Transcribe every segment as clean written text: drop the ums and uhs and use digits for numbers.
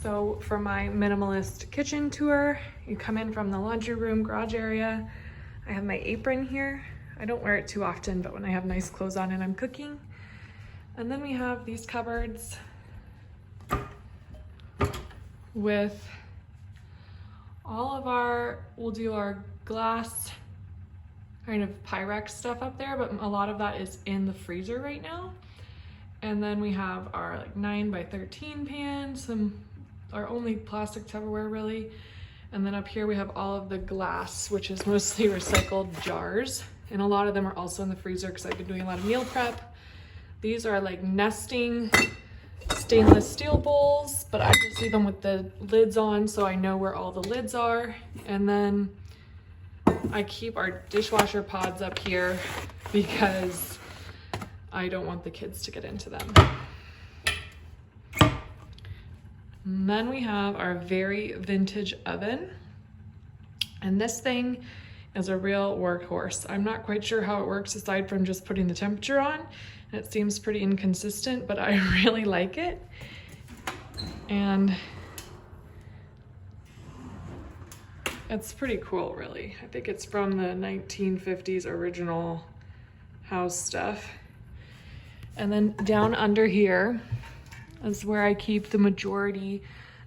So for my minimalist kitchen tour, you come in from the laundry room garage area. I have my apron here. I don't wear it too often, but when I have nice clothes on and I'm cooking. And then we have these cupboards with all of we'll do our glass kind of Pyrex stuff up there, but a lot of that is in the freezer right now. And then we have our like 9x13 pan, our only plastic Tupperware really. And then up here we have all of the glass, which is mostly recycled jars. And a lot of them are also in the freezer because I've been doing a lot of meal prep. These are like nesting stainless steel bowls, but I just leave them with the lids on so I know where all the lids are. And then I keep our dishwasher pods up here because I don't want the kids to get into them. And then we have our very vintage oven. And this thing is a real workhorse. I'm not quite sure how it works aside from just putting the temperature on. And it seems pretty inconsistent, but I really like it. And it's pretty cool, really. I think it's from the 1950s original house stuff. And then down under here is where I keep the majority.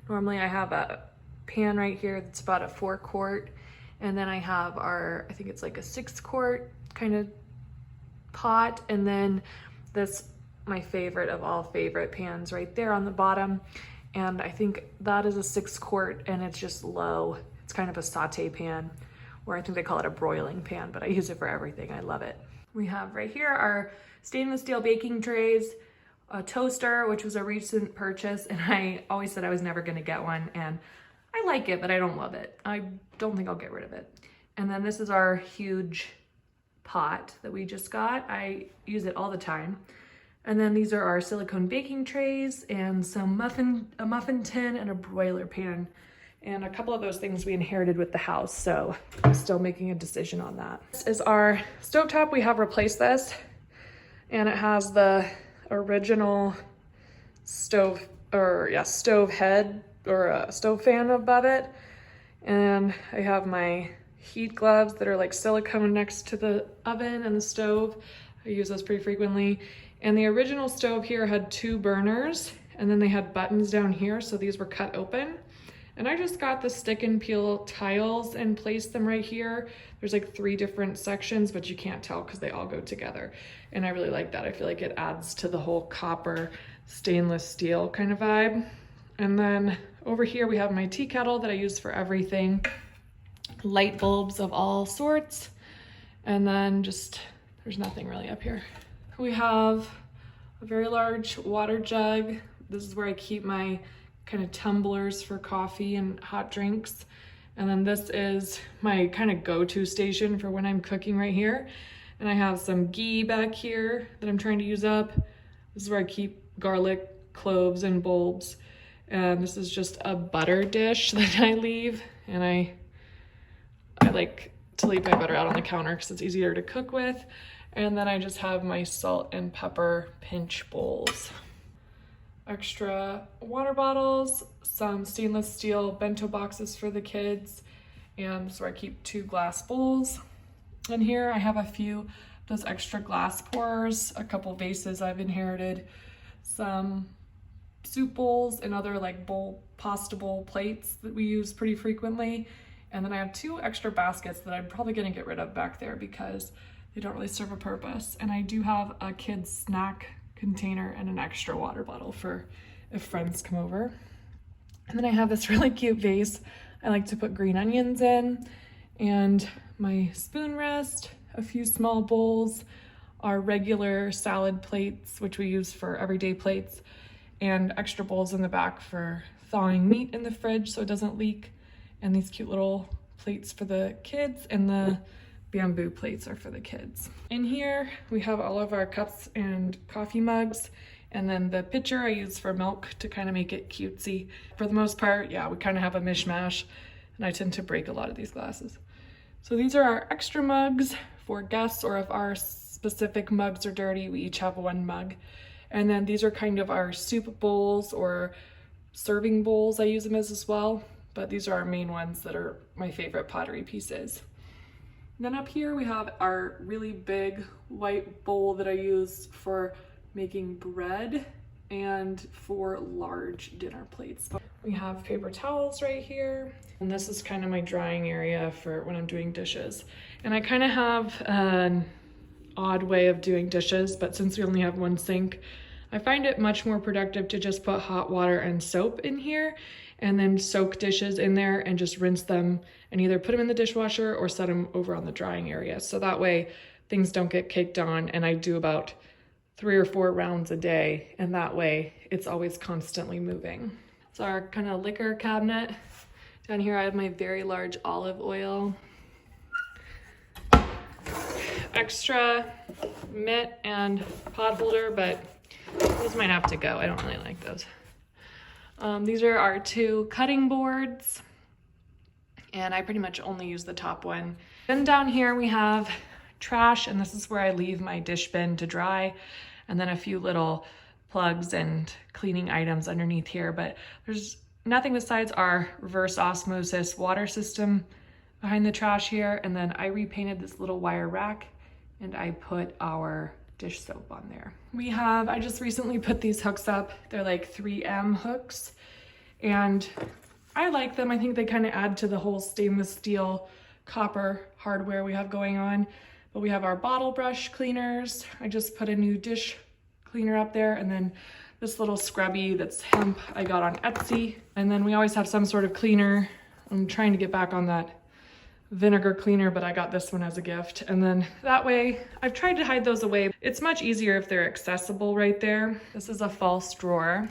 Normally I have a pan right here that's about a 4-quart. And then I have I think it's like a 6-quart kind of pot. And then this, my favorite of all favorite pans right there on the bottom. And I think that is a 6-quart and it's just low. It's kind of a saute pan, or I think they call it a broiling pan, but I use it for everything. I love it. We have right here our stainless steel baking trays, a toaster, which was a recent purchase, and I always said I was never gonna get one, and I like it, but I don't love it. I don't think I'll get rid of it. And then this is our huge pot that we just got. I use it all the time. And then these are our silicone baking trays and a muffin tin and a broiler pan. And a couple of those things we inherited with the house, so I'm still making a decision on that. This is our stovetop. We have replaced this, and it has the original stove head or a stove fan above it. And I have my heat gloves that are like silicone next to the oven and the stove. I use those pretty frequently. And the original stove here had 2 burners, and then they had buttons down here, so these were cut open. And I just got the stick and peel tiles and placed them right here. There's like 3 different sections, but you can't tell because they all go together. And I really like that. I feel like it adds to the whole copper stainless steel kind of vibe. And then over here we have my tea kettle that I use for everything. Light bulbs of all sorts. And then there's nothing really up here. We have a very large water jug. This is where I keep my kind of tumblers for coffee and hot drinks. And then this is my kind of go-to station for when I'm cooking right here. And I have some ghee back here that I'm trying to use up. This is where I keep garlic, cloves, and bulbs. And this is just a butter dish that I leave. And I like to leave my butter out on the counter because it's easier to cook with. And then I just have my salt and pepper pinch bowls. Extra water bottles, some stainless steel bento boxes for the kids, and so I keep 2 glass bowls. And here I have a few of those extra glass pourers, a couple vases I've inherited, some soup bowls and other like pasta bowl plates that we use pretty frequently. And then I have 2 extra baskets that I'm probably gonna get rid of back there because they don't really serve a purpose. And I do have a kid's snack container and an extra water bottle for if friends come over. And then I have this really cute vase I like to put green onions in, and my spoon rest, a few small bowls, our regular salad plates, which we use for everyday plates, and extra bowls in the back for thawing meat in the fridge so it doesn't leak, and these cute little plates for the kids, and the bamboo plates are for the kids. In here, we have all of our cups and coffee mugs, and then the pitcher I use for milk to kind of make it cutesy. For the most part, yeah, we kind of have a mishmash, and I tend to break a lot of these glasses. So these are our extra mugs for guests, or if our specific mugs are dirty, we each have 1 mug. And then these are kind of our soup bowls or serving bowls I use them as well, but these are our main ones that are my favorite pottery pieces. And then up here we have our really big white bowl that I use for making bread and for large dinner plates. We have paper towels right here, and this is kind of my drying area for when I'm doing dishes. And I kind of have an odd way of doing dishes, but since we only have one sink, I find it much more productive to just put hot water and soap in here and then soak dishes in there and just rinse them and either put them in the dishwasher or set them over on the drying area. So that way things don't get caked on, and I do about 3 or 4 rounds a day, and that way it's always constantly moving. It's our kind of liquor cabinet. Down here I have my very large olive oil. Extra mitt and pot holder, but those might have to go. I don't really like those. These are our 2 cutting boards, and I pretty much only use the top one. Then down here we have trash, and this is where I leave my dish bin to dry, and then a few little plugs and cleaning items underneath here, but there's nothing besides our reverse osmosis water system behind the trash here. And then I repainted this little wire rack and I put our dish soap on there. I just recently put these hooks up. They're like 3M hooks, and I like them. I think they kind of add to the whole stainless steel copper hardware we have going on. But we have our bottle brush cleaners. I just put a new dish cleaner up there, and then this little scrubby that's hemp I got on Etsy. And then we always have some sort of cleaner. I'm trying to get back on that vinegar cleaner, but I got this one as a gift. And then that way, I've tried to hide those away. It's much easier if they're accessible right there. This is a false drawer.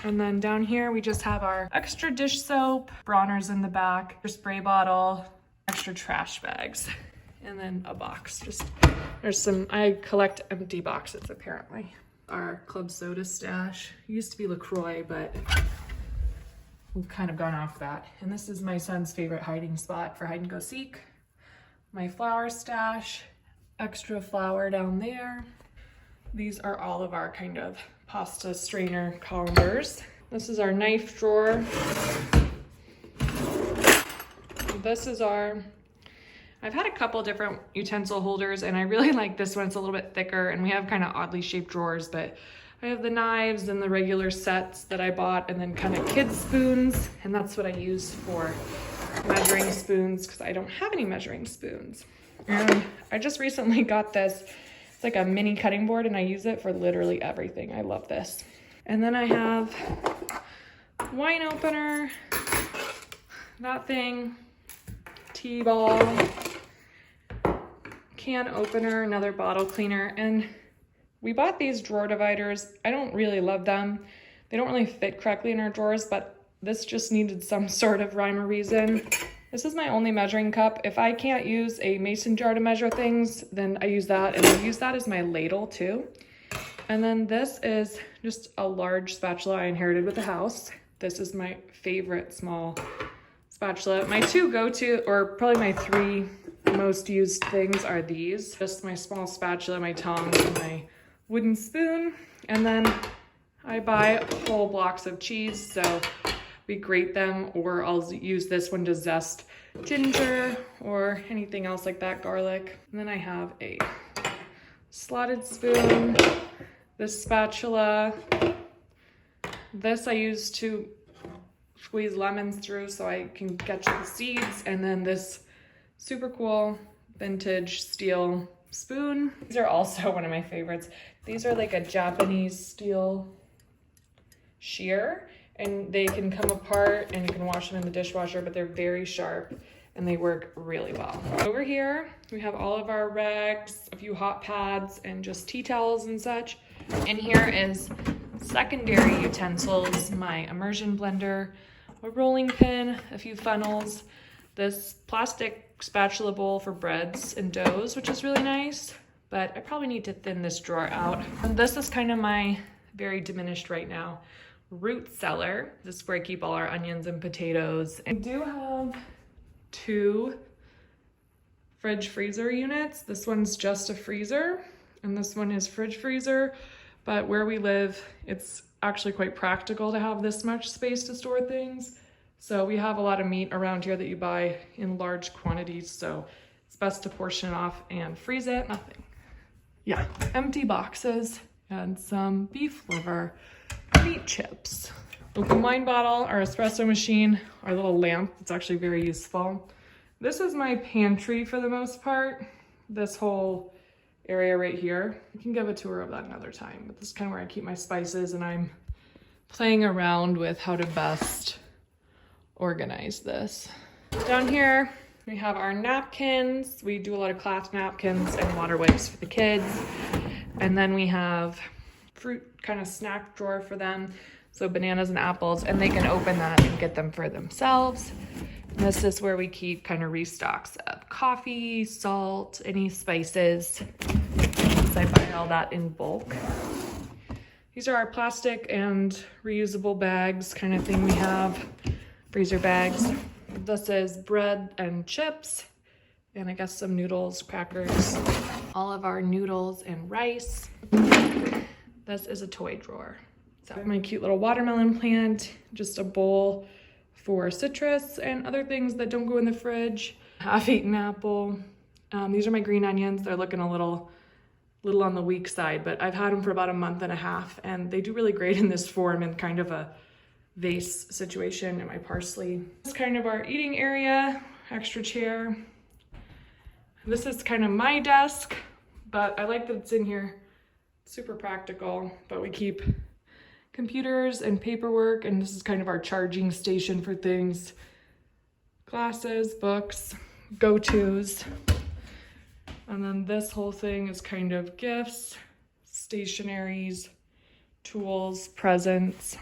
And then down here, we just have our extra dish soap, Bronner's in the back, your spray bottle, extra trash bags, and then a box. I collect empty boxes apparently. Our club soda stash. It used to be LaCroix, but we've kind of gone off that. And this is my son's favorite hiding spot for hide and go seek. My flour stash, extra flour down there. These are all of our kind of pasta strainer colanders. This is our knife drawer. This is I've had a couple different utensil holders, and I really like this one. It's a little bit thicker, and we have kind of oddly shaped drawers, but I have the knives and the regular sets that I bought, and then kind of kids spoons, and that's what I use for measuring spoons because I don't have any measuring spoons. And I just recently got this. It's like a mini cutting board, and I use it for literally everything. I love this. And then I have wine opener, that thing, tea ball, can opener, another bottle cleaner, and we bought these drawer dividers. I don't really love them. They don't really fit correctly in our drawers, but this just needed some sort of rhyme or reason. This is my only measuring cup. If I can't use a mason jar to measure things, then I use that, and I use that as my ladle too. And then this is just a large spatula I inherited with the house. This is my favorite small spatula. My 2 go-to, or probably my 3 most used things are these. Just my small spatula, my tongs, and my wooden spoon. And then I buy whole blocks of cheese, so we grate them, or I'll use this one to zest ginger or anything else like that, garlic. And then I have a slotted spoon, this spatula. This I use to squeeze lemons through so I can catch the seeds, and then this super cool vintage steel spoon. These are also one of my favorites. These are like a Japanese steel shear, and they can come apart and you can wash them in the dishwasher, but they're very sharp and they work really well. Over here, we have all of our rags, a few hot pads, and just tea towels and such. In here is secondary utensils, my immersion blender, a rolling pin, a few funnels, this plastic spatula bowl for breads and doughs, which is really nice, but I probably need to thin this drawer out. And this is kind of my very diminished right now root cellar. This is where I keep all our onions and potatoes. I do have 2 fridge freezer units. This one's just a freezer, and this one is fridge freezer, but where we live, it's actually quite practical to have this much space to store things. So we have a lot of meat around here that you buy in large quantities, so it's best to portion it off and freeze it. Nothing. Yeah, empty boxes and some beef liver, meat chips. Open wine bottle, our espresso machine, our little lamp. It's actually very useful. This is my pantry for the most part. This whole area right here. I can give a tour of that another time, but this is kind of where I keep my spices, and I'm playing around with how to best organize this. Down here, we have our napkins. We do a lot of cloth napkins and water wipes for the kids. And then we have fruit kind of snack drawer for them. So bananas and apples, and they can open that and get them for themselves. And this is where we keep kind of restocks of coffee, salt, any spices. So I buy all that in bulk. These are our plastic and reusable bags kind of thing we have. Freezer bags. This is bread and chips, and I guess some noodles, crackers, all of our noodles and rice. This is a toy drawer. So my cute little watermelon plant, just a bowl for citrus and other things that don't go in the fridge. Half-eaten apple. These are my green onions. They're looking a little on the weak side, but I've had them for about a month and a half, and they do really great in this form in kind of a vase situation. And my parsley. This is kind of our eating area, extra chair. This is kind of my desk, but I like that it's in here. Super practical, but we keep computers and paperwork, and this is kind of our charging station for things. Glasses, books, go-tos. And then this whole thing is kind of gifts, stationaries, tools, presents.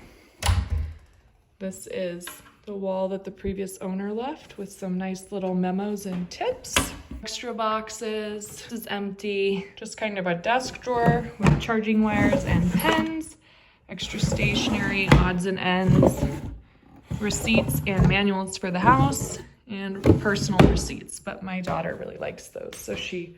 This is the wall that the previous owner left with some nice little memos and tips. Extra boxes. This is empty. Just kind of a desk drawer with charging wires and pens. Extra stationery, odds and ends. Receipts and manuals for the house. And personal receipts, but my daughter really likes those, so she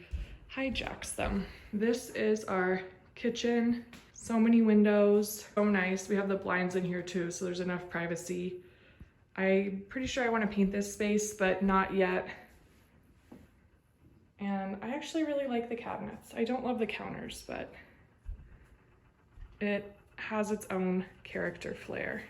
hijacks them. This is our kitchen. So many windows, so nice. We have the blinds in here too, so there's enough privacy. I'm pretty sure I want to paint this space, but not yet. And I actually really like the cabinets. I don't love the counters, but it has its own character flair.